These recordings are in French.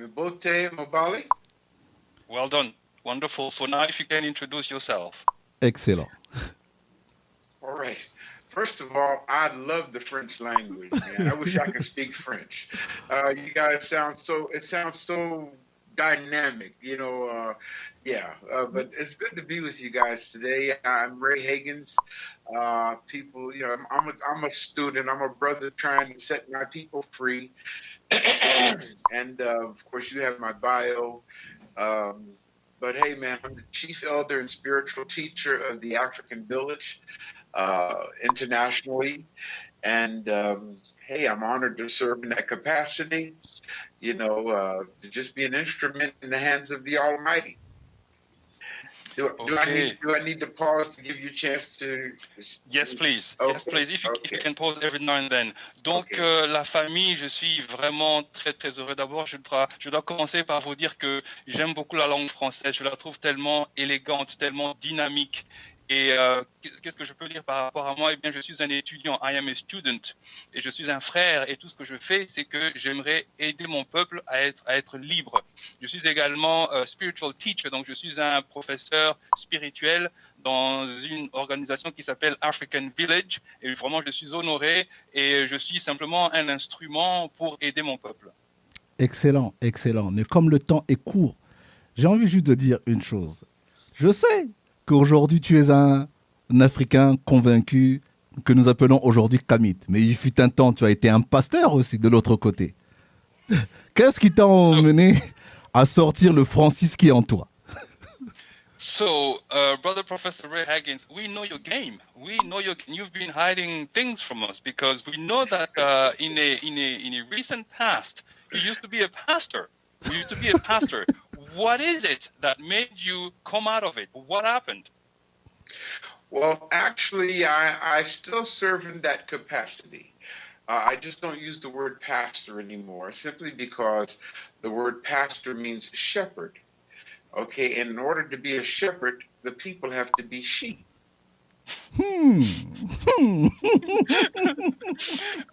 Mbote Mobali. Well done. Wonderful. So now if you can introduce yourself. Excellent. All right. First of all, I love the French language, man. I wish I could speak French. You guys sound so dynamic, you know. But it's good to be with you guys today. I'm Ray Higgins. People, you know, I'm a student. I'm a brother trying to set my people free. And of course, you have my bio. But hey, man, I'm the chief elder and spiritual teacher of the African Village internationally. And hey, I'm honored to serve in that capacity, you know, to just be an instrument in the hands of the Almighty. Do I need to pause to give you a chance to... Yes, please. Okay. Yes, please. If you can pause every now and then. Donc, la famille, je suis vraiment très, très heureux. D'abord, je dois commencer par vous dire que j'aime beaucoup la langue française. Je la trouve tellement élégante, tellement dynamique. Et qu'est-ce que je peux dire par rapport à moi? Eh bien, je suis un étudiant, I am a student, et je suis un frère, et tout ce que je fais, c'est que j'aimerais aider mon peuple à être libre. Je suis également spiritual teacher, donc je suis un professeur spirituel dans une organisation qui s'appelle African Village, et vraiment, je suis honoré, et je suis simplement un instrument pour aider mon peuple. Excellent, excellent. Mais comme le temps est court, j'ai envie juste de dire une chose. Je sais qu'aujourd'hui, tu es un Africain convaincu que nous appelons aujourd'hui Kamit. Mais il fut un temps, tu as été un pasteur aussi de l'autre côté. Qu'est-ce qui t'a emmené à sortir le Francis qui est en toi? So, Brother Professor Ray Higgins, we know your game. We know you've been hiding things from us because we know that in a recent past, you used to be a pastor. You used to be a pastor. What is it that made you come out of it? What happened? Well, actually, I still serve in that capacity. I just don't use the word pastor anymore, simply because the word pastor means shepherd. Okay, and in order to be a shepherd, the people have to be sheep.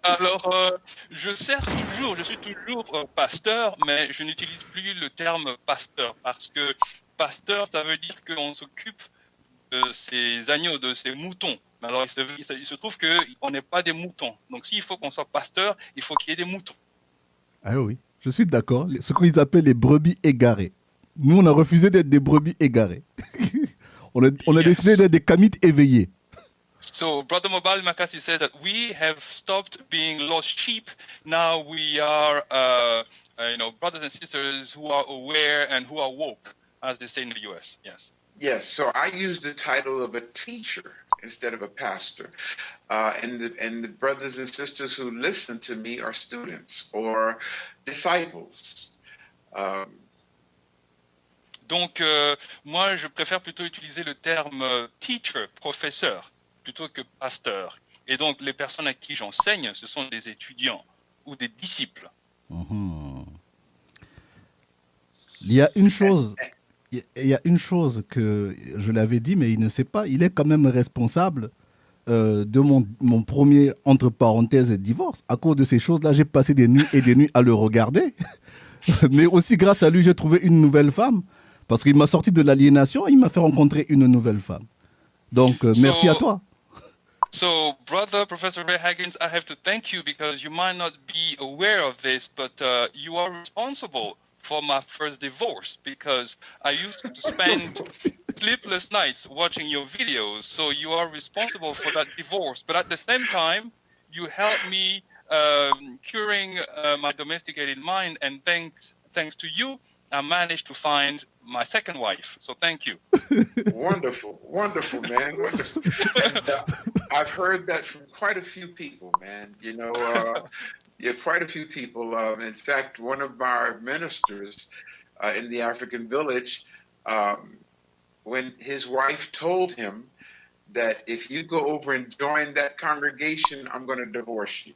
Alors, je suis toujours pasteur, mais je n'utilise plus le terme pasteur parce que pasteur, ça veut dire qu'on s'occupe de ces agneaux, de ces moutons. Alors, il se trouve qu'on n'est pas des moutons. Donc, s'il faut qu'on soit pasteur, il faut qu'il y ait des moutons. Ah oui, je suis d'accord. Ce qu'ils appellent les brebis égarées. Nous, on a refusé d'être des brebis égarées. on a décidé d'être des kamites éveillés. So, Brother Mobali Makasi says that we have stopped being lost sheep. Now we are, brothers and sisters who are aware and who are woke, as they say in the U.S. Yes. Yes. So I use the title of a teacher instead of a pastor, and the brothers and sisters who listen to me are students or disciples. Donc, moi, je préfère plutôt utiliser le terme teacher, professeur, plutôt que pasteur. Et donc, les personnes à qui j'enseigne, ce sont des étudiants ou des disciples. Mhm. Il y a une chose, il y a une chose que je l'avais dit, mais il ne sait pas. Il est quand même responsable de mon premier, entre parenthèses, divorce. À cause de ces choses-là, j'ai passé des nuits et des nuits à le regarder. Mais aussi, grâce à lui, j'ai trouvé une nouvelle femme. Parce qu'il m'a sorti de l'aliénation et il m'a fait rencontrer une nouvelle femme. Donc, merci à So, toi. so, brother Professor Ray Haggins, I have to thank you because you might not be aware of this, but you are responsible for my first divorce because I used to spend sleepless nights watching your videos. So you are responsible for that divorce. But at the same time, you helped me curing my domesticated mind, and thanks to you, I managed to find my second wife. So thank you. Wonderful, wonderful, man, wonderful. And I've heard that from quite a few people, man. Yeah, quite a few people. In fact, one of our ministers in the African village, um, when his wife told him that if you go over and join that congregation, I'm going to divorce you.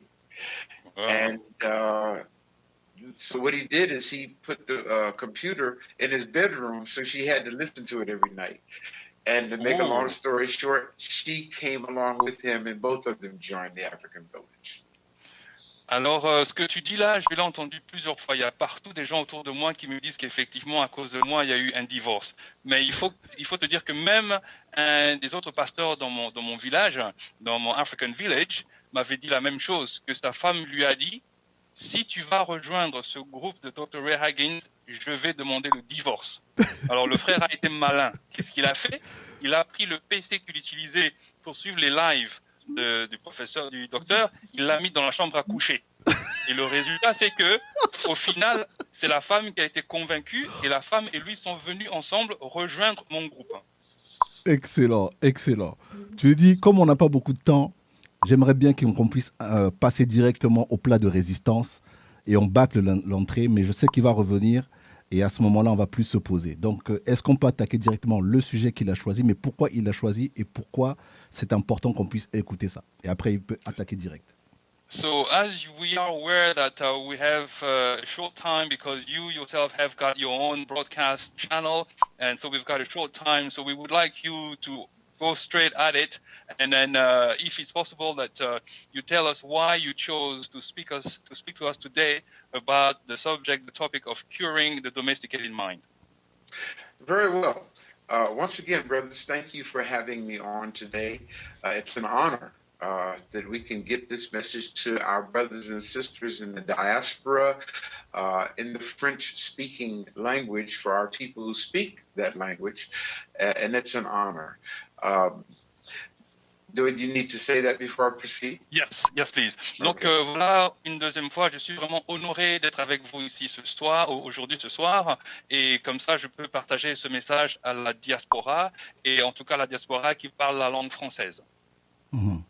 And so what he did is he put the computer in his bedroom, so she had to listen to it every night. And to make a long story short, she came along with him, and both of them joined the African village. Alors, ce que tu dis là, je l'ai entendu plusieurs fois. Il y a partout des gens autour de moi qui me disent qu'effectivement, à cause de moi, il y a eu un divorce. Mais il faut te dire que même un des autres pasteurs dans mon village, dans mon African village, m'avait dit la même chose, que sa femme lui a dit, si tu vas rejoindre ce groupe de Dr. Ray Haggins, je vais demander le divorce. Alors, le frère a été malin. Qu'est-ce qu'il a fait? Il a pris le PC qu'il utilisait pour suivre les lives du professeur, du docteur, il l'a mis dans la chambre à coucher. Et le résultat, c'est que, au final, c'est la femme qui a été convaincue et la femme et lui sont venus ensemble rejoindre mon groupe. Excellent, excellent. Tu dis, comme on n'a pas beaucoup de temps, j'aimerais bien qu'on puisse passer directement au plat de résistance et on bâcle l'entrée, mais je sais qu'il va revenir et à ce moment-là, on va plus se poser. Donc, est-ce qu'on peut attaquer directement le sujet qu'il a choisi, mais pourquoi il l'a choisi et pourquoi c'est important qu'on puisse écouter ça? Et après, il peut attaquer direct. So, as we are aware that we have a short time because you yourself have got your own broadcast channel, and so we've got a short time, so we would like you to go straight at it, and then if it's possible that you tell us why you chose to speak to us today about the topic of curing the domesticated mind. Very well. Once again, brothers, thank you for having me on today. It's an honor that we can get this message to our brothers and sisters in the diaspora, in the French-speaking language for our people who speak that language, and it's an honor. Do you need to say that before I proceed? Yes, please. Donc voilà, une deuxième fois, je suis vraiment honoré d'être avec vous ici aujourd'hui ce soir, et comme ça, je peux partager ce message à la diaspora, et en tout cas la diaspora qui parle la langue française. Mm-hmm.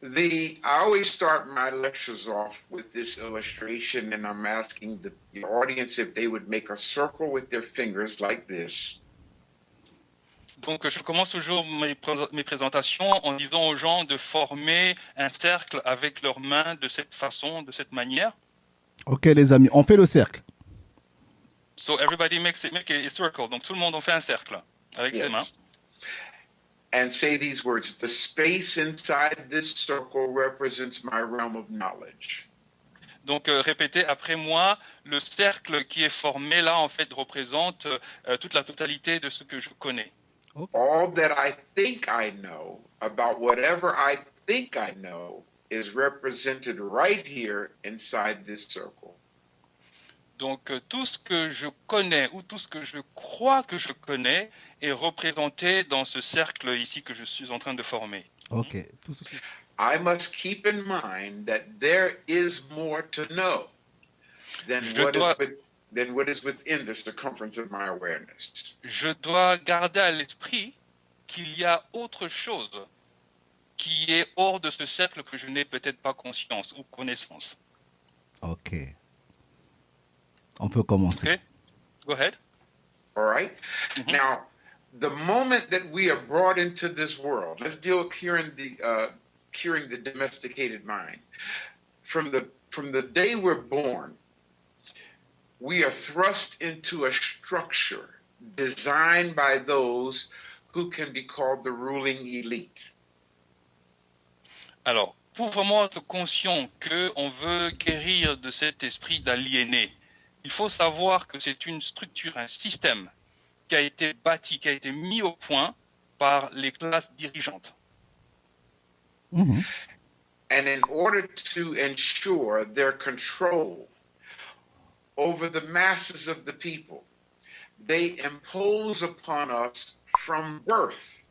I always start my lectures off with this illustration, and I'm asking the audience if they would make a circle with their fingers like this. Donc, je commence toujours mes présentations en disant aux gens de former un cercle avec leurs mains de cette façon, de cette manière. Ok, les amis, on fait le cercle. So everybody make a circle. Donc, tout le monde en fait un cercle avec ses mains. And say these words: the space inside this circle represents my realm of knowledge. Donc, répétez après moi, le cercle qui est formé là, en fait, représente toute la totalité de ce que je connais. Okay. All that I think I know about whatever I think I know is represented right here inside this circle. Donc, tout ce que je connais ou tout ce que je crois que je connais est représenté dans ce cercle ici que je suis en train de former. Ok. I must keep in mind that there is more to know than what is within the circumference of my awareness. Je dois garder à l'esprit qu'il y a autre chose qui est hors de ce cercle que je n'ai peut-être pas conscience ou connaissance. Ok. On peut commencer. Okay. Go ahead. All right. Mm-hmm. Now, the moment that we are brought into this world, let's deal here in curing the domesticated mind. From the day we're born, we are thrust into a structure designed by those who can be called the ruling elite. Alors, pour vraiment être conscient qu'on veut guérir de cet esprit d'aliéné, il faut savoir que c'est une structure, un système qui a été bâti, qui a été mis au point par les classes dirigeantes. Mhm. And in order to ensure their control over the masses of the people, they impose upon us from birth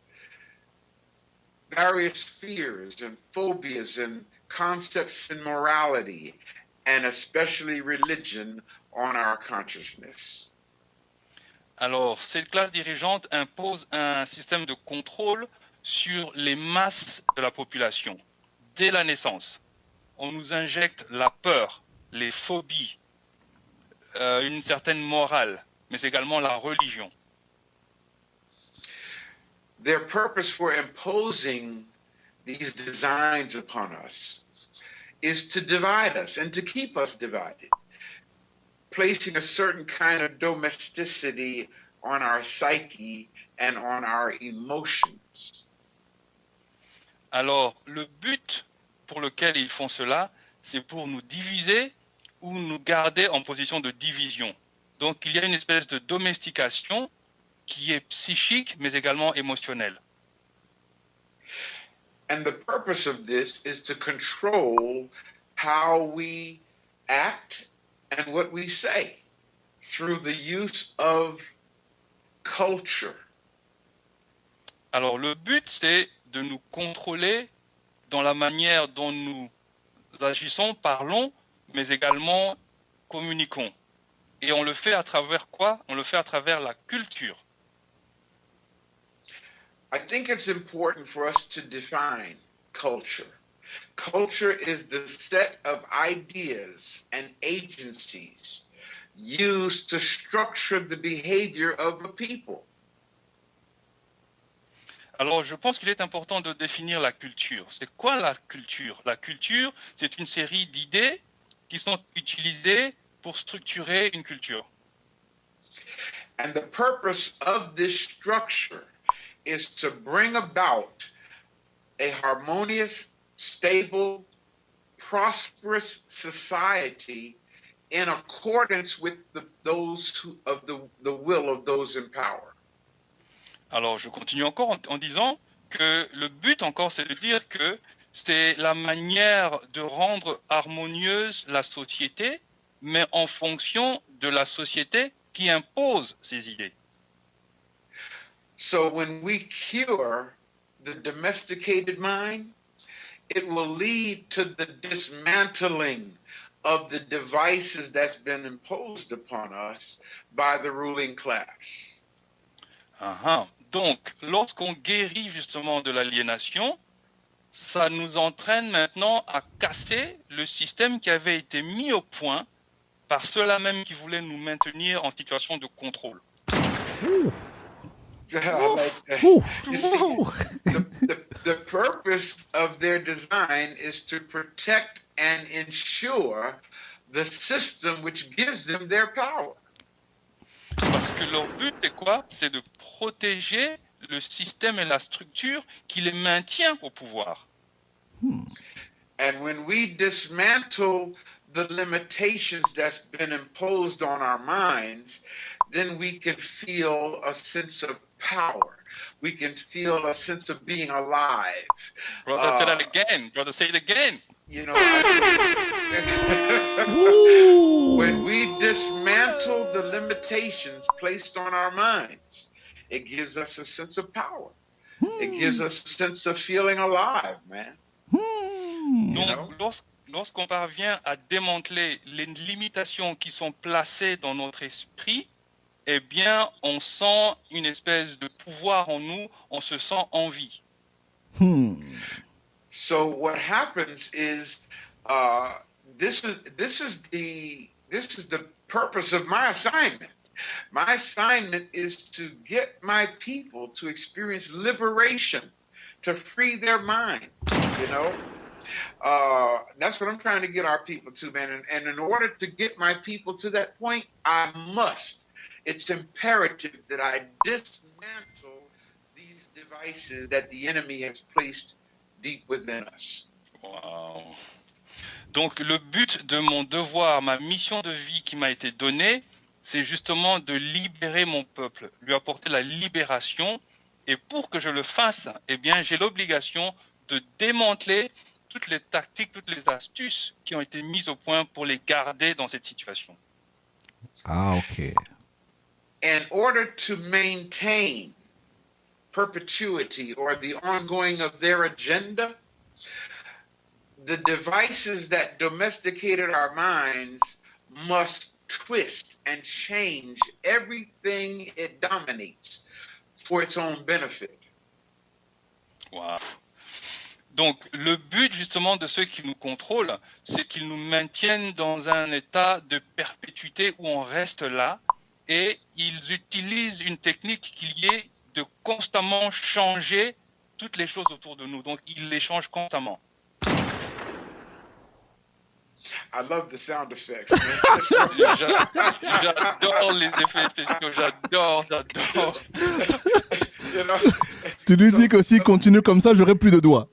various fears and phobias and concepts in morality, and especially religion, on our consciousness. Alors, cette classe dirigeante impose un système de contrôle sur les masses de la population. Dès la naissance, on nous injecte la peur, les phobies, une certaine morale, mais également la religion. Their purpose for imposing these designs upon us is to divide us and to keep us divided, placing a certain kind of domesticity on our psyche and on our emotions. Alors, le but pour lequel ils font cela, c'est pour nous diviser ou nous garder en position de division. Donc, il y a une espèce de domestication qui est psychique, mais également émotionnelle. And the purpose of this is to control how we act and what we say through the use of culture. Alors, le but, c'est de nous contrôler dans la manière dont nous agissons, parlons, mais également communiquons. Et on le fait à travers quoi? On le fait à travers la culture. I think it's important for us to define culture. Culture is the set of ideas and agencies used to structure the behavior of a people. Alors, je pense qu'il est important de définir la culture. C'est quoi la culture? La culture, c'est une série d'idées qui sont utilisées pour structurer une culture. And the purpose of this structure is to bring about a harmonious, stable, prosperous society in accordance with the will of those in power. Alors, je continue encore en disant que le but encore, c'est de dire que c'est la manière de rendre harmonieuse la société, mais en fonction de la société qui impose ces idées. So when we cure the domesticated mind, it will lead to the dismantling of the devices that's been imposed upon us by the ruling class. Donc, lorsqu'on guérit justement de l'aliénation, ça nous entraîne maintenant à casser le système qui avait été mis au point par ceux-là même qui voulaient nous maintenir en situation de contrôle. I like that. You see, the purpose of their design is to protect and ensure the system which gives them their power. Parce que leur but, c'est quoi? C'est de protéger le système et la structure qui les maintient au pouvoir. And when we dismantle the limitations that's been imposed on our minds, then we can feel a sense of power. We can feel a sense of being alive. Brother, say that again. Brother, say it again. You know, when we dismantle the limitations placed on our minds, it gives us a sense of power. It gives us a sense of feeling alive, man. Donc, lorsqu'on parvient à démanteler les limitations qui sont placées dans notre esprit, eh bien, on sent une espèce de pouvoir en nous, on se sent en vie. So what happens is, this is the purpose of my assignment. My assignment is to get my people to experience liberation, to free their mind, You know, that's what I'm trying to get our people to, man. And in order to get my people to that point, I must. It's imperative that I dismantle these devices that the enemy has placed deep within us. Wow. Donc le but de mon devoir, ma mission de vie qui m'a été donnée, c'est justement de libérer mon peuple, lui apporter la libération. Et pour que je le fasse, eh bien, j'ai l'obligation de démanteler toutes les tactiques, toutes les astuces qui ont été mises au point pour les garder dans cette situation. Ah, ok. In order to maintain perpetuity or the ongoing of their agenda, the devices that domesticated our minds must twist and change everything it dominates for its own benefit. Wow. Donc, le but justement de ceux qui nous contrôlent, c'est qu'ils nous maintiennent dans un état de perpétuité où on reste là et ils utilisent une technique qui est de constamment changer toutes les choses autour de nous. Donc, ils les changent constamment. I love the sound effects, man. J'adore les effets spéciaux, j'adore. You know? Tu lui dis que s'il continue comme ça, j'aurai plus de doigts.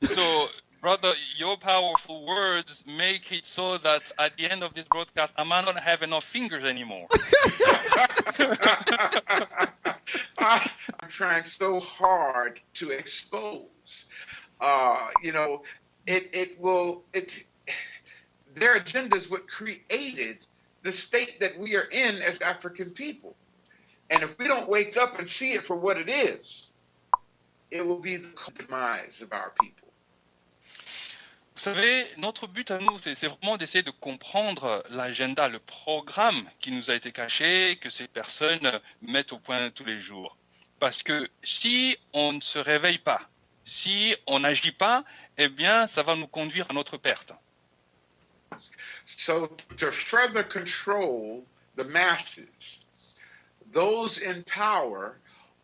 So, brother, your powerful words make it so that at the end of this broadcast, I might not have enough fingers anymore. I'm trying so hard to expose. You know, their agenda is what created the state that we are in as African people. And if we don't wake up and see it for what it is, it will be the demise of our people. Vous savez, notre but à nous, c'est vraiment d'essayer de comprendre l'agenda, le programme qui nous a été caché, que ces personnes mettent au point tous les jours. Parce que si on ne se réveille pas, si on n'agit pas, eh bien, ça va nous conduire à notre perte. So to further control the masses, those in power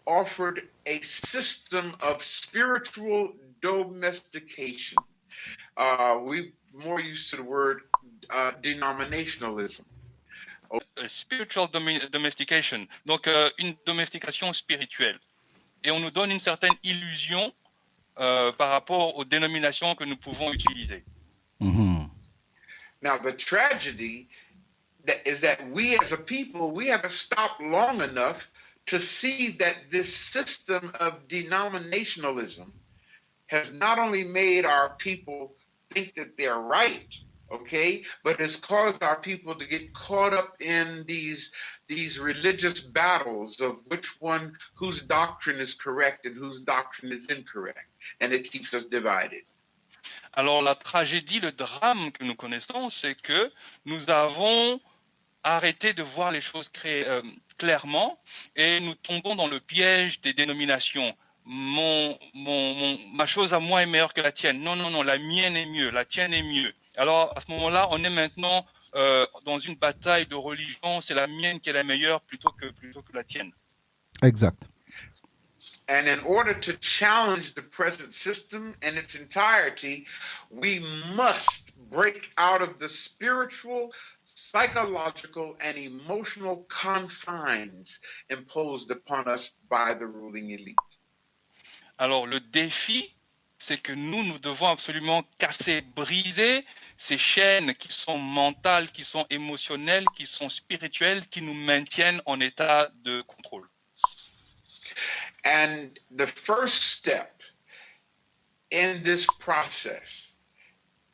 offered a system of spiritual domestication. We more used to the word denominationalism. Spiritual domestication, donc une domestication spirituelle. Et on nous donne une certaine illusion par rapport aux dénominations que nous pouvons utiliser. Mhm. Now, the tragedy is that we as a people, we haven't stopped long enough to see that this system of denominationalism has not only made our people think that they're right, okay, but has caused our people to get caught up in these religious battles of whose doctrine is correct and whose doctrine is incorrect, and it keeps us divided. Alors la tragédie, le drame que nous connaissons, c'est que nous avons arrêté de voir les choses clairement et nous tombons dans le piège des dénominations. Ma chose à moi est meilleure que la tienne. Non, la mienne est mieux, la tienne est mieux. Alors à ce moment-là, on est maintenant dans une bataille de religion, c'est la mienne qui est la meilleure plutôt que la tienne. Exact. And in order to challenge the present system in its entirety, we must break out of the spiritual, psychological, and emotional confines imposed upon us by the ruling elite. Alors le défi, c'est que nous devons absolument casser, briser ces chaînes qui sont mentales, qui sont émotionnelles, qui sont spirituelles, qui nous maintiennent en état de contrôle. And the first step in this process,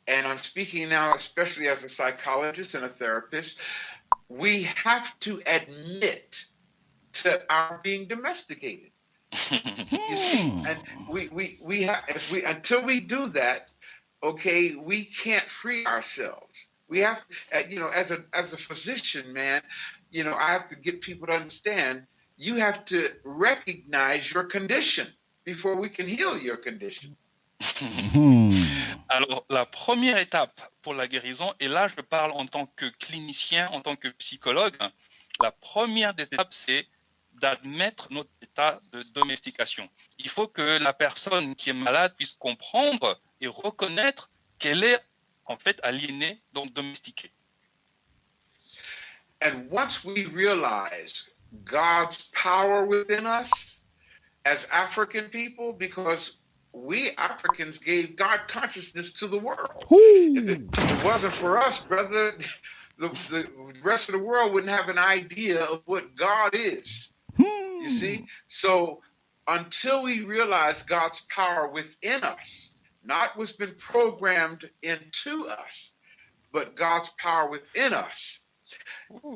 and I'm speaking now especially as a psychologist and a therapist, we have to admit to our being domesticated. You see, and until we do that, okay, we can't free ourselves. We have, as a physician, man, I have to get people to understand. You have to recognize your condition before we can heal your condition. Alors, la première étape pour la guérison, et là je parle en tant que clinicien, en tant que psychologue, la première des étapes, c'est d'admettre notre état de domestication. Il faut que la personne qui est malade puisse comprendre et reconnaître qu'elle est en fait aliénée, donc domestiquée. And once we realize God's power within us as African people, because we Africans gave God consciousness to the world. If it wasn't for us, brother, the rest of the world wouldn't have an idea of what God is. You see? So until we realize God's power within us, not what's been programmed into us, but God's power within us,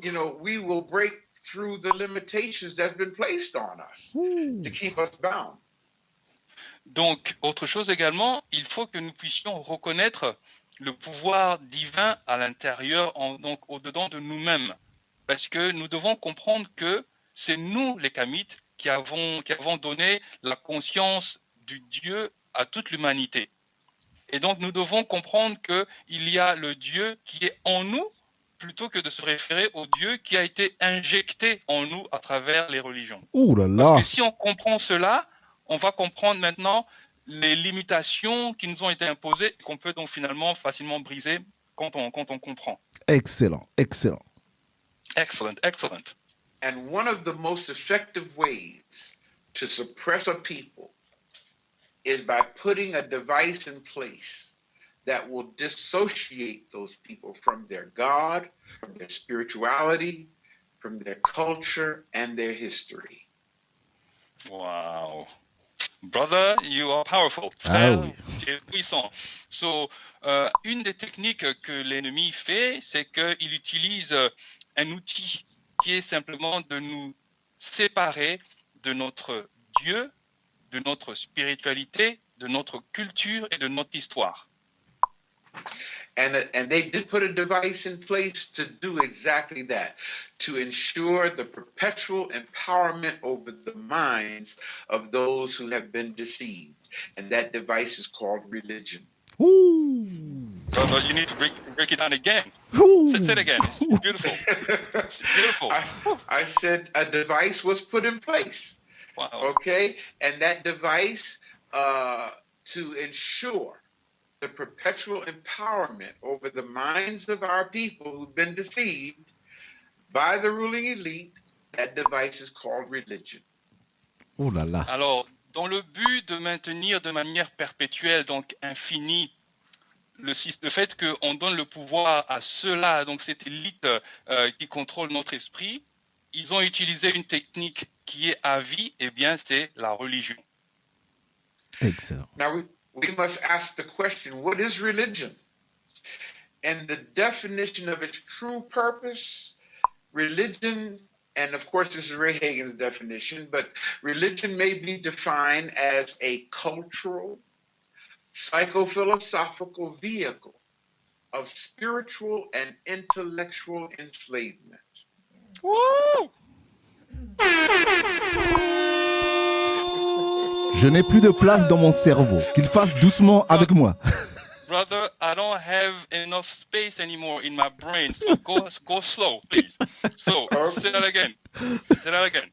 you know, we will break through the limitations that's been placed on us to keep us bound. Donc, autre chose également, il faut que nous puissions reconnaître le pouvoir divin à l'intérieur, donc au-dedans de nous-mêmes. Parce que nous devons comprendre que c'est nous, les Kamites, qui avons donné la conscience du Dieu à toute l'humanité. Et donc, nous devons comprendre qu'il y a le Dieu qui est en nous, plutôt que de se référer au Dieu qui a été injecté en nous à travers les religions. Ouh là là. Parce que si on comprend cela, on va comprendre maintenant les limitations qui nous ont été imposées et qu'on peut donc finalement facilement briser quand on comprend. Excellent, excellent. Excellent, excellent. And one of the most effective ways to suppress a people is by putting a device in place that will dissociate those people from their God, from their spirituality, from their culture and their history. Wow. Brother, you are powerful. Ah oui. Tu es puissant. So, une des techniques que l'ennemi fait, c'est qu'il utilise un outil qui est simplement de nous séparer de notre Dieu, de notre spiritualité, de notre culture et de notre histoire. And they did put a device in place to do exactly that, to ensure the perpetual empowerment over the minds of those who have been deceived. And that device is called religion. Ouh. Brother, you need to break it down again. Ouh. Say it again. It's beautiful. It's beautiful. I said a device was put in place. Wow. Okay? And that device to ensure the perpetual empowerment over the minds of our people who've been deceived by the ruling elite, that device is called religion. Oh là là. Alors, dans le but de maintenir de manière perpétuelle, donc infinie, le fait qu'on donne le pouvoir à ceux-là, donc cette élite qui contrôle notre esprit, ils ont utilisé une technique qui est à vie, et bien c'est la religion. Excellent. Now we must ask the question, what is religion? And the definition of its true purpose, religion, and of course this is Ray Hagen's definition, but religion may be defined as a cultural, psychophilosophical vehicle of spiritual and intellectual enslavement. Woo! Je n'ai plus de place dans mon cerveau. Qu'il fasse doucement avec moi. Brother, I don't have enough space anymore in my brain. So go slow, please. So, say that again. Say that again.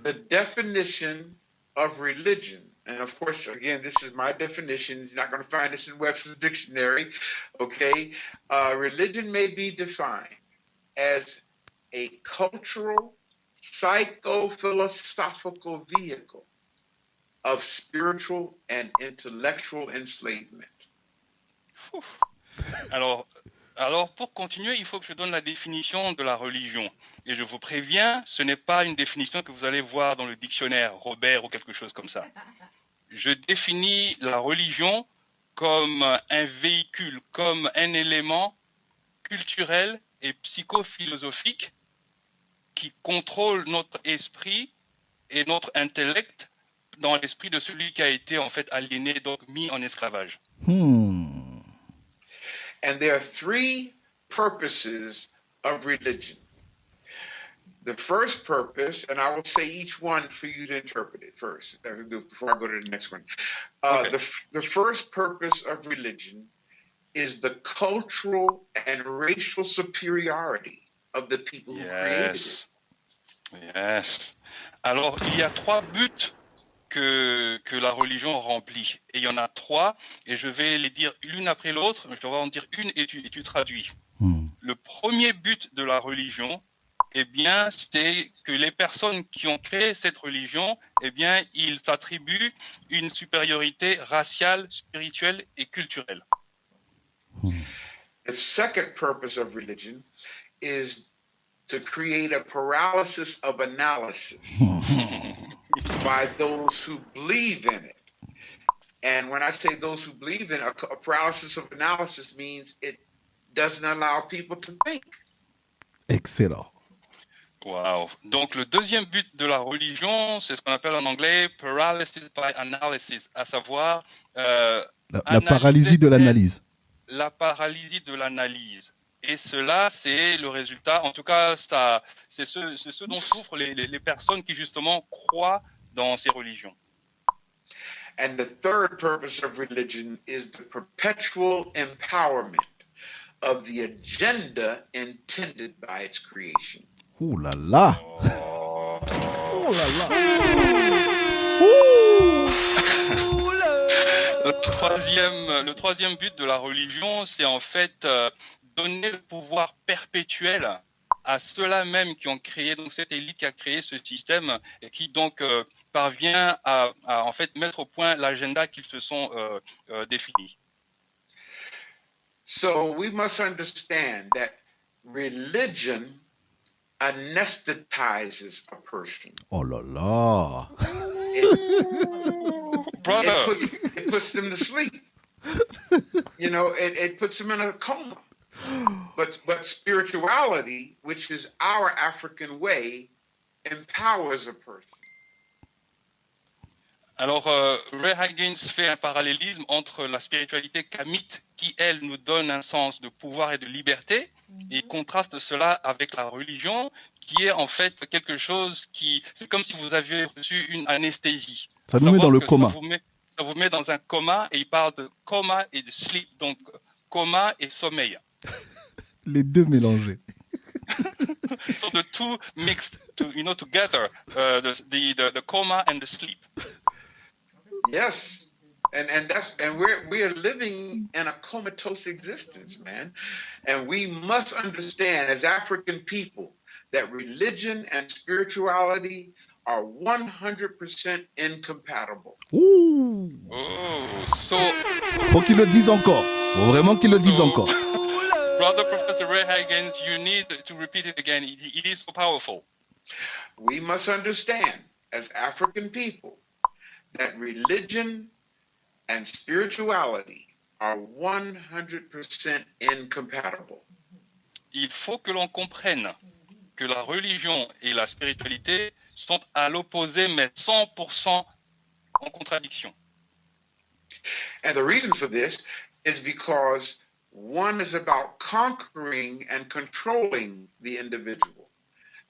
The definition of religion, and of course, again, this is my definition. You're not going to find this in Webster's dictionary, okay? Religion may be defined as a cultural, psycho-philosophical vehicle of spiritual and intellectual enslavement. Alors, pour continuer, il faut que je donne la définition de la religion. Et je vous préviens, ce n'est pas une définition que vous allez voir dans le dictionnaire Robert ou quelque chose comme ça. Je définis la religion comme un véhicule, comme un élément culturel et psychophilosophique qui contrôle notre esprit et notre intellect dans l'esprit de celui qui a été en fait aliéné, donc mis en esclavage. And there are three purposes of religion. The first purpose, and I will say each one for you to interpret it first, before I go to the next one. Okay. The first purpose of religion is the cultural and racial superiority of the people who created it. Yes. Alors, il y a 3 buts que la religion remplit. Et il y en a 3, et je vais les dire l'une après l'autre. Je vais en dire une et tu traduis. Le premier but de la religion, eh bien, c'est que les personnes qui ont créé cette religion, eh bien, ils s'attribuent une supériorité raciale, spirituelle et culturelle. The second purpose of religion is to create a paralysis of analysis by those who believe in it. And when I say those who believe in it, a paralysis of analysis means it doesn't allow people to think. Excellent. Wow. Donc le deuxième but de la religion, c'est ce qu'on appelle en anglais paralysis by analysis, à savoir La paralysie de l'analyse. La paralysie de l'analyse. Et cela, c'est le résultat, en tout cas, c'est ce dont souffrent les personnes qui justement croient dans ces religions. And the third purpose of religion is the perpetual empowerment of the agenda intended by its creation. Ouh là là. Oh. Oh là là. Le troisième but de la religion, c'est en fait donner le pouvoir perpétuel à ceux-là même qui ont créé, donc cette élite qui a créé ce système et qui donc parvient à en fait mettre au point l'agenda qu'ils se sont définis. So we must understand that religion anesthetizes a person. Oh là là. Brother. It puts them to sleep. You know, it puts them in a coma. But spirituality, which is our African way, empowers a person. Alors, Ray Higgins fait un parallélisme entre la spiritualité kamite, qui, elle, nous donne un sens de pouvoir et de liberté, et il contraste cela avec la religion, qui est en fait quelque chose qui... C'est comme si vous aviez reçu une anesthésie. Ça nous met dans le coma. Ça vous met dans un coma, et il parle de coma et de sleep, donc coma et sommeil. Les deux mélangés. So the two mixed, together, the coma and the sleep. Yes, and we are living in a comatose existence, man, and we must understand as African people that religion and spirituality are 100% incompatible. Ouh. Oh, so. Faut qu'ils le disent encore. Faut vraiment qu'ils le disent encore. Brother Professor Ray Higgins, you need to repeat it again. It is so powerful. We must understand as African people that religion and spirituality are 100% incompatible. Il faut que l'on comprenne que la religion et la spiritualité sont à l'opposé, mais 100% en contradiction. And the reason for this is because one is about conquering and controlling the individual.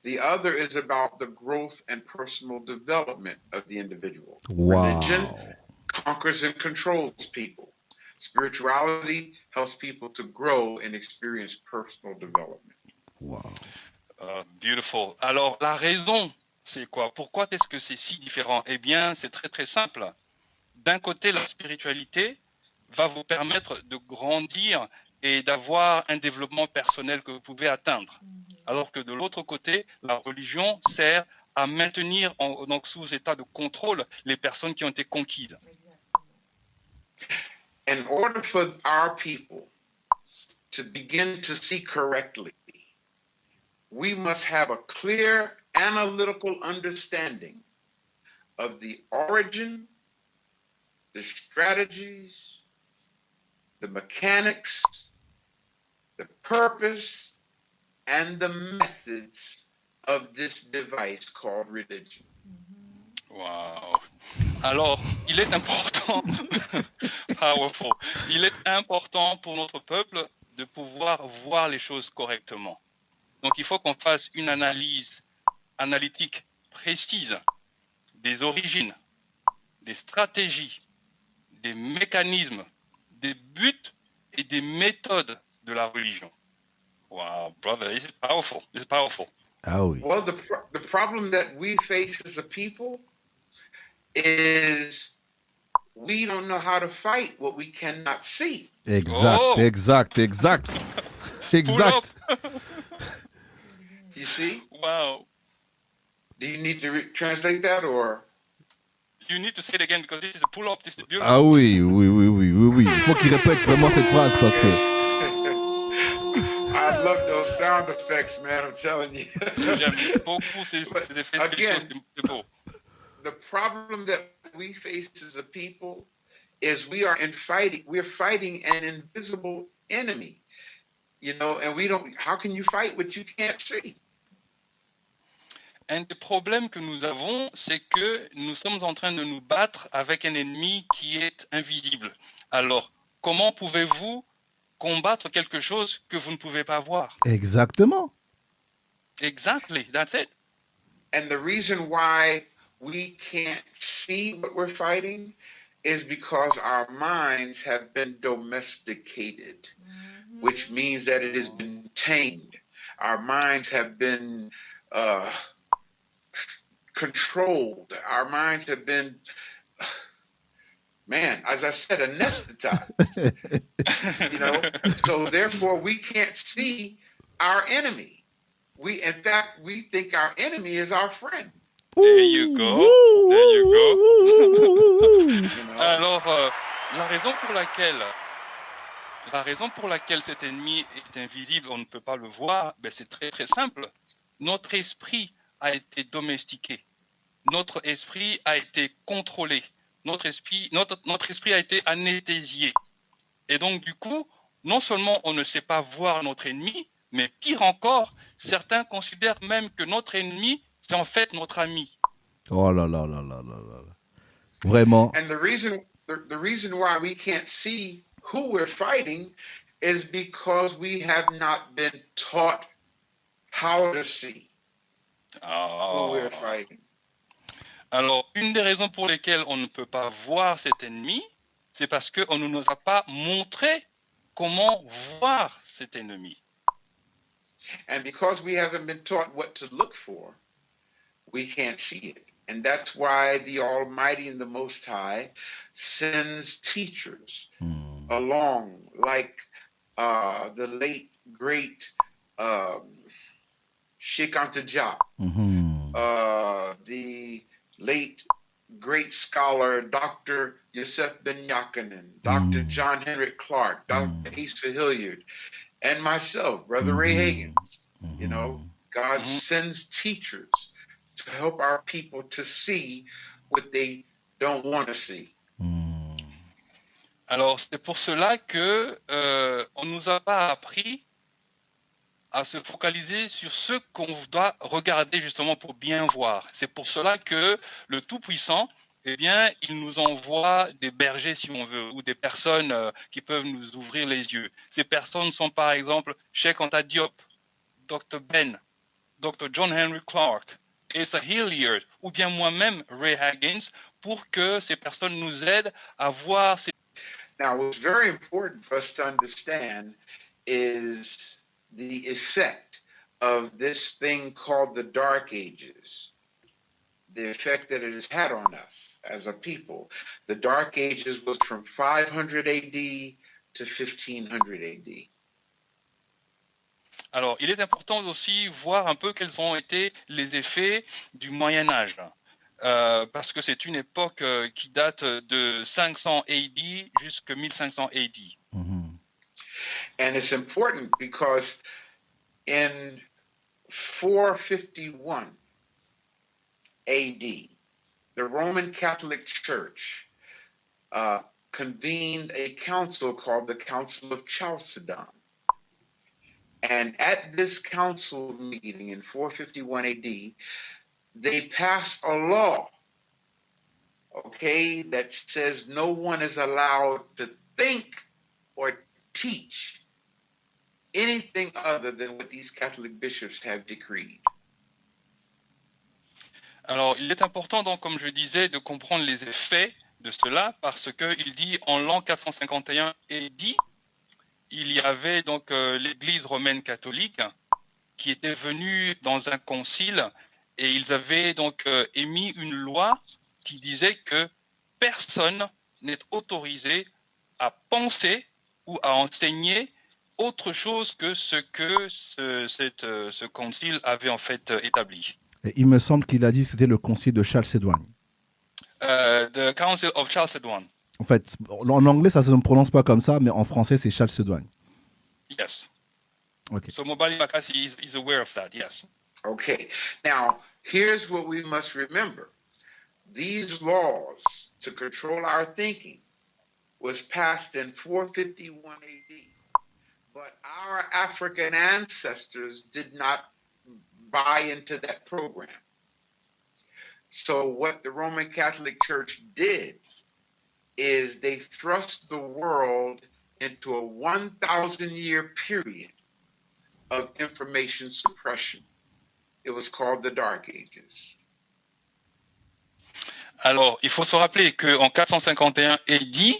The other is about the growth and personal development of the individual. Wow. Religion conquers and controls people. Spirituality helps people to grow and experience personal development. Wow. Beautiful. Alors, la raison, c'est quoi? Pourquoi est-ce que c'est si différent? Eh bien, c'est très très simple. D'un côté, la spiritualité va vous permettre de grandir et d'avoir un développement personnel que vous pouvez atteindre. Alors que de l'autre côté, la religion sert à maintenir donc sous état de contrôle les personnes qui ont été conquises. In order for our people to begin to see correctly, we must have a clear analytical understanding of the origin, the strategies, the mechanics, the purpose, and the methods of this device called religion. Wow. Alors, il est important, powerful, il est important pour notre peuple de pouvoir voir les choses correctement. Donc, il faut qu'on fasse une analyse analytique précise des origines, des stratégies, des mécanismes, des buts et des méthodes de la religion. Wow, brother, this is powerful. This is powerful. Ah oui. Well, the problem that we face as a people is we don't know how to fight what we cannot see. Exact, Oh, exact, exact. pull up. Exact. You see? Wow. Do you need to translate that or? You need to say it again because this is a pull up. This is Ah beautiful. oui, oui, oui, oui, oui, oui. Il faut qu'il répète vraiment cette phrase parce que... I love those sound effects, man. I'm telling you. J'aime beaucoup ces But effets spéciaux. again, C'est beau. the problem that we face as a people is we're fighting an invisible enemy, and how can you fight what you can't see? Un des problèmes que nous avons, c'est que nous sommes en train de nous battre avec un ennemi qui est invisible. Alors, comment pouvez-vous combattre quelque chose que vous ne pouvez pas voir? Exactement. Exactly, that's it. And the reason why we can't see what we're fighting is because our minds have been domesticated, which means that it has been tamed. Our minds have been controlled. Our minds have been, man, as I said, anesthetized. So therefore we can't see our enemy. In fact, we think our enemy is our friend. There you go. There you go. Alors, la raison pour laquelle cet ennemi est invisible, on ne peut pas le voir, ben c'est très très simple. Notre esprit a été domestiqué. Notre esprit a été contrôlé. Notre esprit a été anesthésié. Et donc, du coup, non seulement on ne sait pas voir notre ennemi, mais pire encore, certains considèrent même que notre ennemi, c'est en fait notre ami. Oh là là là là là là. Vraiment. And the reason why we can't see who we're fighting is because we have not been taught how to see who we're fighting. Alors, une des raisons pour lesquelles on ne peut pas voir cet ennemi, c'est parce qu'on ne nous a pas montré comment voir cet ennemi. And because we haven't been taught what to look for, we can't see it. And that's why the Almighty and the Most High sends teachers along, like the late, great Sheikh Anta Diop, the late, great scholar, Dr. Yosef Ben Yakanan, Dr. John Henrik Clark, Dr. Asa Hilliard, and myself, Brother Ray Higgins. God sends teachers to help our people to see what they don't want to see. Alors, c'est pour cela que on nous a pas appris à se focaliser sur ce qu'on doit regarder justement pour bien voir. C'est pour cela que le Tout-Puissant, eh bien, il nous envoie des bergers, si on veut, ou des personnes qui peuvent nous ouvrir les yeux. Ces personnes sont par exemple Cheikh Anta Diop, Dr. Ben, Dr. John Henry Clark, Asa Hilliard, ou bien moi-même, Ray Higgins, pour que ces personnes nous aident à voir ces... Now, what's very important for us to understand is the effect of this thing called the Dark Ages, the effect that it has had on us as a people. The Dark Ages was from 500 AD to 1500 AD. Alors, il est important aussi voir un peu quels ont été les effets du Moyen Âge, parce que c'est une époque qui date de 500 AD jusqu'à 1500 AD. And it's important because in 451 AD, the Roman Catholic Church convened a council called the Council of Chalcedon. And at this council meeting in 451 AD, they passed a law, that says no one is allowed to think or teach anything other than what these Catholic bishops have decreed. Alors, il est important, donc, comme je disais, de comprendre les effets de cela, parce qu'il dit en l'an 451 AD, il y avait donc l'Église romaine catholique qui étaient venus dans un concile et ils avaient donc émis une loi qui disait que personne n'est autorisé à penser ou à enseigner autre chose que ce que ce concile avait en fait établi. Et il me semble qu'il a dit que c'était le concile de Chalcédoine. The Council of Chalcedon. En fait, en anglais, ça ne se prononce pas comme ça, mais en français, c'est Chalcédoine. Yes. Okay. So Mobali Makasi is aware of that, yes. Okay. Now, here's what we must remember. These laws to control our thinking was passed in 451 AD. But our African ancestors did not buy into that program. So what the Roman Catholic Church did is they thrust the world into a 1,000-year period of information suppression. It was called the Dark Ages. Alors, il faut se rappeler qu'en 451 AD,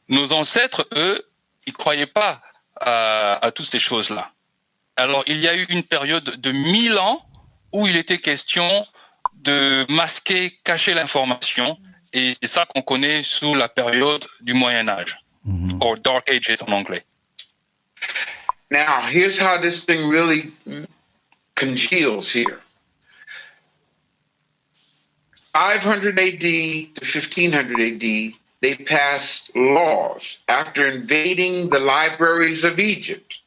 nos ancêtres, eux, ils ne croyaient pas à toutes ces choses-là. Alors, il y a eu une période de 1000 ans où il était question de masquer, cacher l'information, et c'est ça qu'on connaît sous la période du Moyen-Âge, or Dark Ages en anglais. Now, here's how this thing really congeals here. 500 AD to 1500 AD, they passed laws after invading the libraries of Egypt.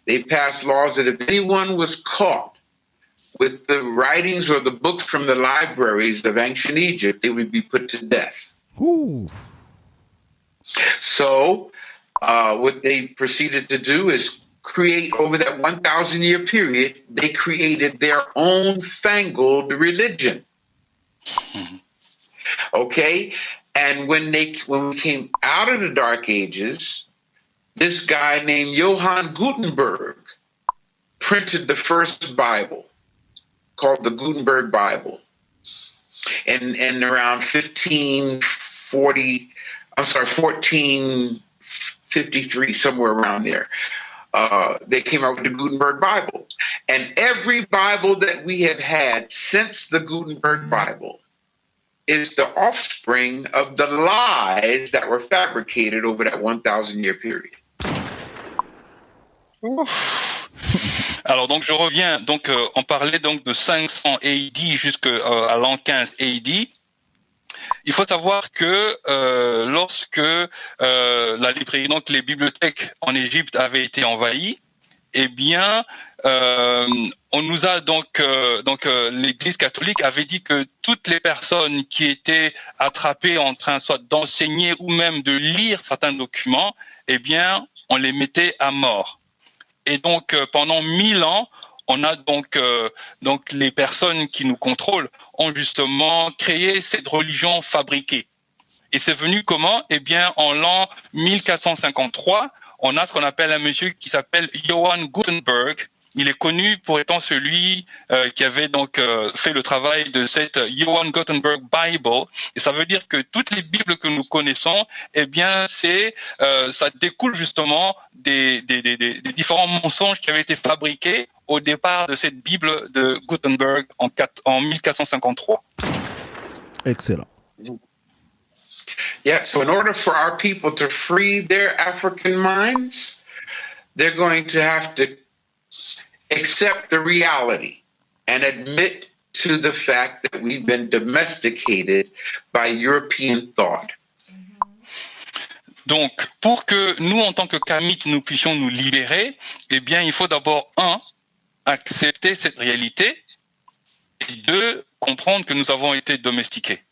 They passed laws that if anyone was caught with the writings or the books from the libraries of ancient Egypt, they would be put to death. Ooh. So what they proceeded to do is create, over that 1,000-year period, they created their own fangled religion. Okay? And when we came out of the Dark Ages, this guy named Johann Gutenberg printed the first Bible, called the Gutenberg Bible. And around 1453, somewhere around there, they came out with the Gutenberg Bible. And every Bible that we have had since the Gutenberg Bible is the offspring of the lies that were fabricated over that 1,000-year period. Alors donc je reviens, donc on parlait donc de 500 AD jusqu'à l'an 15 AD. Il faut savoir que lorsque la librairie, donc les bibliothèques en Égypte avaient été envahies, eh bien on nous a donc l'Église catholique avait dit que toutes les personnes qui étaient attrapées en train soit d'enseigner ou même de lire certains documents, eh bien on les mettait à mort. Et donc, pendant 1000 ans, on a donc les personnes qui nous contrôlent ont justement créé cette religion fabriquée. Et c'est venu comment? Eh bien, en l'an 1453, on a ce qu'on appelle un monsieur qui s'appelle Johann Gutenberg. Il est connu pour étant celui qui avait donc fait le travail de cette Johann Gutenberg Bible. Et ça veut dire que toutes les Bibles que nous connaissons, eh bien, ça découle justement des différents mensonges qui avaient été fabriqués au départ de cette Bible de Gutenberg en 1453. Excellent. Yeah, so in order for our people to free their African minds, they're going to have to accept the reality and admit to the fact that we've been domesticated by European thought. Donc, pour que nous, en tant que Kamites, nous puissions nous libérer, eh bien, il faut d'abord, accepter cette réalité, et deux, comprendre que nous avons été domestiqués.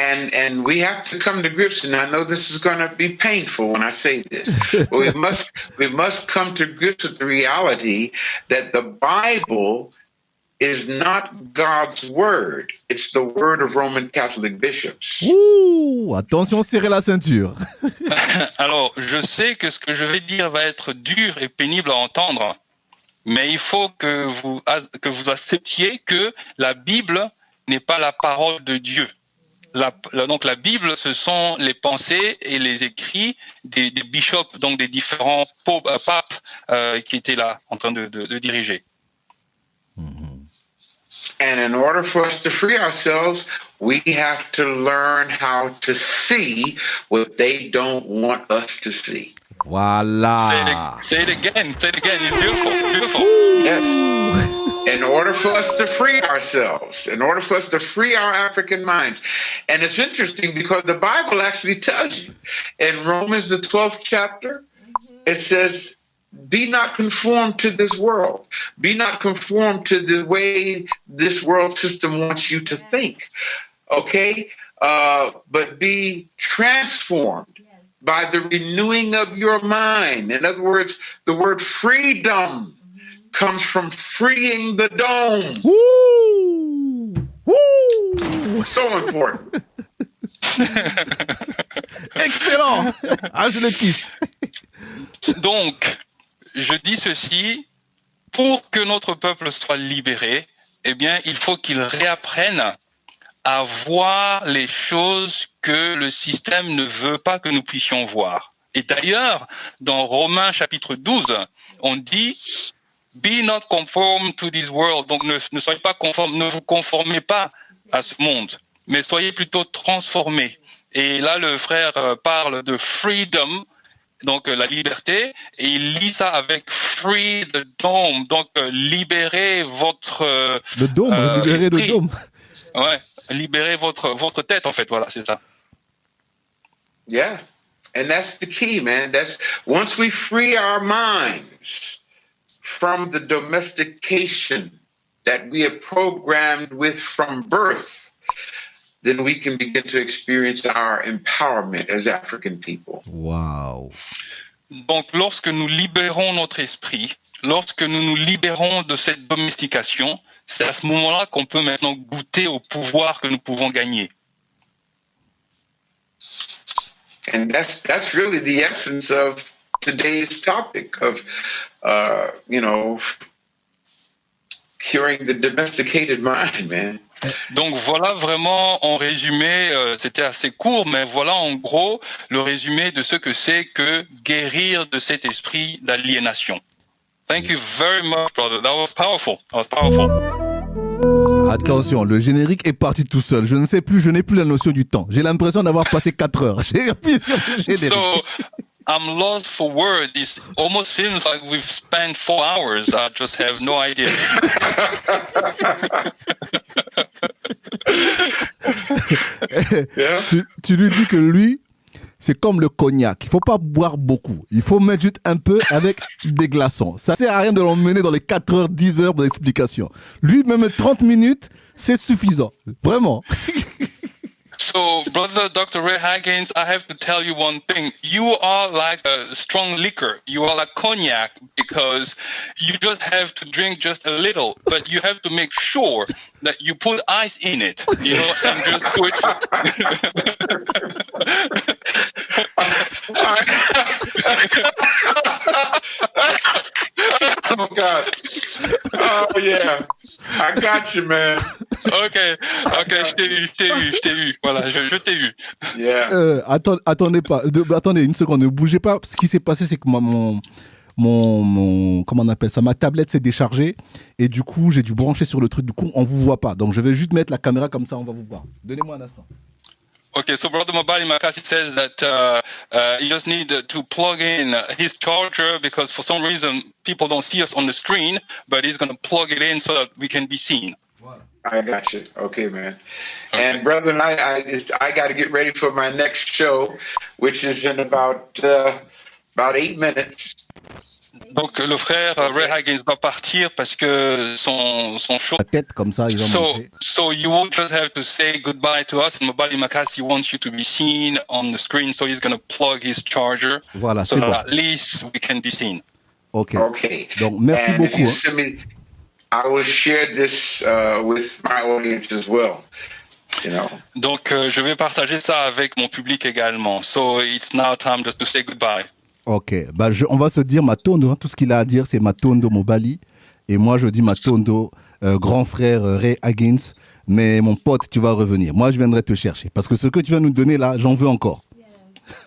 And we have to come to grips, and I know this is going to be painful when I say this, but we must come to grips with the reality that the Bible is not God's word. It's the word of Roman Catholic bishops. Ouh, attention, serrez la ceinture. Alors, je sais que ce que je vais dire va être dur et pénible à entendre, mais il faut que vous acceptiez que la Bible n'est pas la parole de Dieu. Donc la Bible, ce sont les pensées et les écrits des bishops, donc des différents papes qui étaient là en train de diriger. And in order for us to free ourselves, we have to learn how to see what they don't want us to see. Voilà. Say it again. It's beautiful, beautiful. Yes. In order for us to free ourselves, in order for us to free our African minds. And it's interesting because the Bible actually tells you in Romans, the 12th chapter, it says, be not conformed to this world. Be not conformed to the way this world system wants you to think. Okay? But be transformed by the renewing of your mind. In other words, the word freedom comes from freeing the dome. Woo! Woo! So important. Excellent. Ah, je le kiffe. Donc, je dis ceci, pour que notre peuple soit libéré, eh bien, il faut qu'il réapprenne à voir les choses que le système ne veut pas que nous puissions voir. Et d'ailleurs, dans Romains chapitre 12, on dit « Be not conformed to this world ». Donc, ne soyez pas conformes, ne vous conformez pas à ce monde, mais soyez plutôt transformés. Et là, le frère parle de « freedom », donc la liberté, et il lit ça avec free the dome, donc libérez votre le dôme, libérez esprit. le dôme. Ouais, libérez votre tête en fait, voilà, c'est ça. Yeah. And that's the key, man. That's once we free our minds from the domestication that we are programmed with from birth, then we can begin to experience our empowerment as African people. Wow. Donc, lorsque nous libérons notre esprit, lorsque nous nous libérons de cette domestication, c'est à ce moment-là qu'on peut maintenant goûter au pouvoir que nous pouvons gagner. And that's really the essence of today's topic of, curing the domesticated mind, man. Donc voilà vraiment en résumé, c'était assez court, mais voilà en gros le résumé de ce que c'est que guérir de cet esprit d'aliénation. Thank you very much, brother. That was powerful. Attention, le générique est parti tout seul. Je ne sais plus, je n'ai plus la notion du temps. J'ai l'impression d'avoir passé 4 heures. J'ai appuyé sur le générique. So, I'm lost for words. It almost seems like we've spent 4 hours. I just have no idea. Yeah. Tu lui dis que lui, c'est comme le cognac. Il ne faut pas boire beaucoup. Il faut mettre juste un peu avec des glaçons. Ça ne sert à rien de l'emmener dans les 4 heures, 10 heures d'explication. Lui, même 30 minutes, c'est suffisant. Vraiment. So, brother Dr. Ray Higgins, I have to tell you one thing. You are like a strong liquor. You are like cognac because you just have to drink just a little, but you have to make sure that you put ice in it, and just do it. Oh, God. Oh, yeah. I got you, man. Ok, je t'ai vu. Voilà, je t'ai vu. Yeah. Attendez pas. Attendez une seconde, ne bougez pas. Ce qui s'est passé, c'est que mon comment on appelle ça, ma tablette s'est déchargée et du coup, j'ai dû brancher sur le truc. Du coup, on vous voit pas. Donc, je vais juste mettre la caméra comme ça, on va vous voir. Donnez-moi un instant. Okay, so Brother Mobali Makasi says that you just need to plug in his charger because for some reason people don't see us on the screen, but he's going to plug it in so that we can be seen. I got you. Okay, man. Okay. And brother, and I got to get ready for my next show, which is in about 8 minutes. Donc le frère Ray Higgins va partir parce que son show. La tête comme ça, ils ont so you will just have to say goodbye to us. And Mobali Makasi wants you to be seen on the screen, so he's going to plug his charger. Voilà, so c'est that bon. At least we can be seen. Okay. Donc merci beaucoup. I will share this with my audience as well. Donc je vais partager ça avec mon public également. So it's now time just to say goodbye. Ok, on va se dire Matondo, tout ce qu'il a à dire c'est Matondo Mobali, et moi je dis Matondo, grand frère Ray Higgins, mais mon pote, tu vas revenir. Moi, je viendrai te chercher. Parce que ce que tu vas nous donner là, j'en veux encore.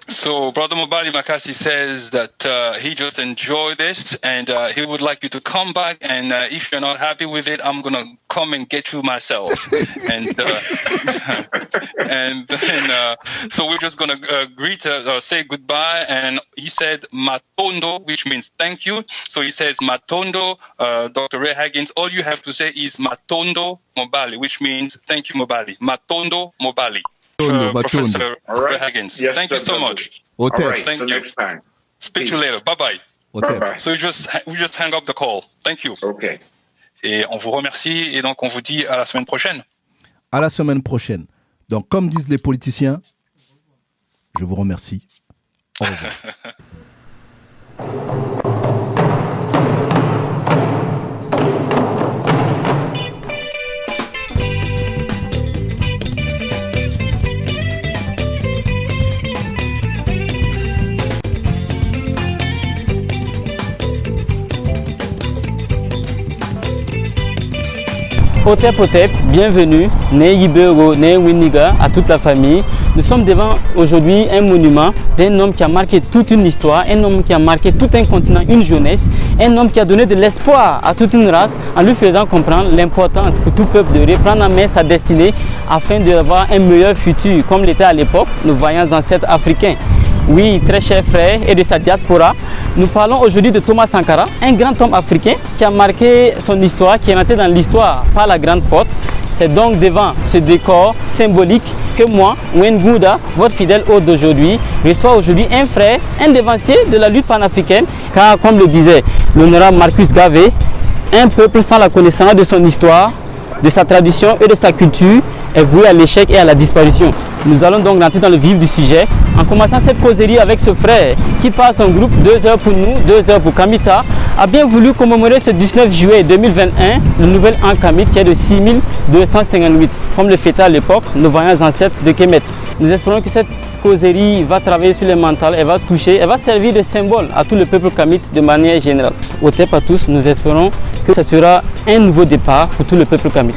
So Brother Mobali Makasi says that he just enjoyed this and he would like you to come back, and if you're not happy with it, I'm gonna come and get you myself. And and then so we're just gonna say goodbye. And he said Matondo, which means thank you. So he says Matondo, Dr. Ray Haggins. All you have to say is Matondo Mobali, which means thank you Mobali. Matondo Mobali. Professor right. Haggins. Yes, thank you so much. All right, thank till you. next time. Speak to you later. Bye-bye. Bye-bye. So we just hang up the call. Thank you. Okay. Et on vous remercie et donc on vous dit à la semaine prochaine. À la semaine prochaine. Donc, comme disent les politiciens, je vous remercie. Au revoir. Otep Otep, bienvenue, Né Yibero, Né Winiga, à toute la famille. Nous sommes devant aujourd'hui un monument d'un homme qui a marqué toute une histoire, un homme qui a marqué tout un continent, une jeunesse, un homme qui a donné de l'espoir à toute une race en lui faisant comprendre l'importance pour tout peuple de reprendre en main sa destinée afin d'avoir un meilleur futur comme l'était à l'époque nos vaillants ancêtres africains. Oui, très chers frères et de sa diaspora, nous parlons aujourd'hui de Thomas Sankara, un grand homme africain qui a marqué son histoire, qui est rentré dans l'histoire par la grande porte. C'est donc devant ce décor symbolique que moi, Wengouda, votre fidèle hôte d'aujourd'hui, reçoit aujourd'hui un frère, un dévancier de la lutte panafricaine, car comme le disait l'honorable Marcus Garvey, un peuple sans la connaissance de son histoire, de sa tradition et de sa culture est voué à l'échec et à la disparition. Nous allons donc rentrer dans le vif du sujet en commençant cette causerie avec ce frère qui par son groupe 2 heures pour nous, 2 heures pour Kamita a bien voulu commémorer ce 19 juillet 2021 le nouvel an Kamit qui est de 6258 comme le fêtait à l'époque nos vaillants ancêtres de Kemet. Nous espérons que cette causerie va travailler sur les mentales, elle va toucher, elle va servir de symbole à tout le peuple Kamit de manière générale. Au TEP à tous, nous espérons que ce sera un nouveau départ pour tout le peuple Kamit.